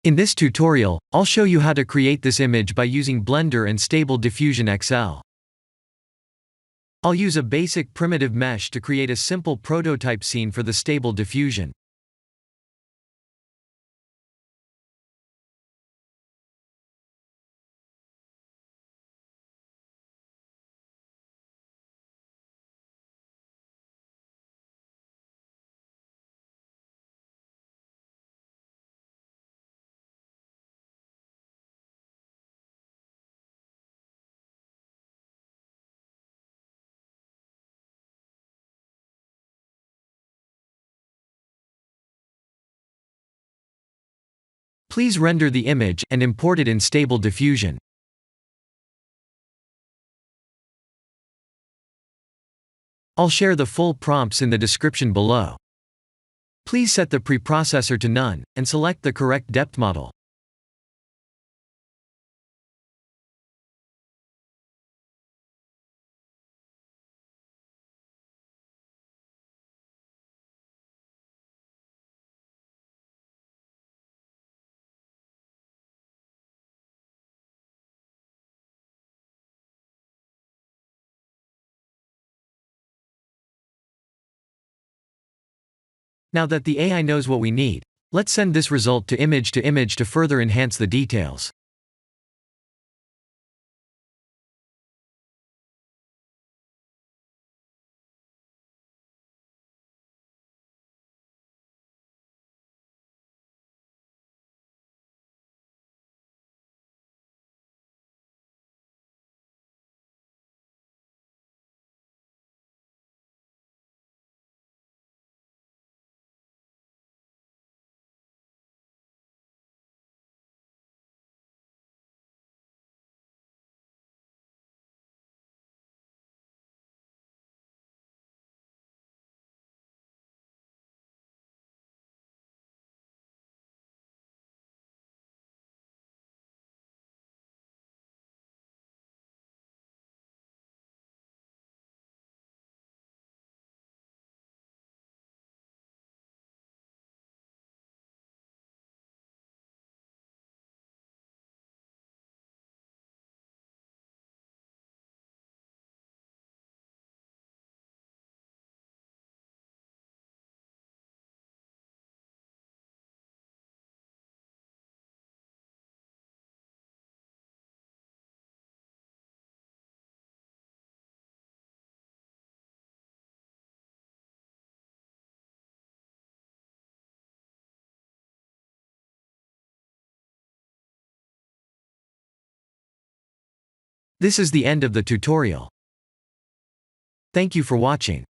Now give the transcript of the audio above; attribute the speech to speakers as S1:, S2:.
S1: In this tutorial, I'll show you how to create this image by using Blender and Stable Diffusion XL. I'll use a basic primitive mesh to create a simple prototype scene for the Stable Diffusion. Please render the image and import it in Stable Diffusion. I'll share the full prompts in the description below. Please set the preprocessor to none, and select the correct depth model. Now that the AI knows what we need, let's send this result to image to further enhance the details. This is the end of the tutorial. Thank you for watching.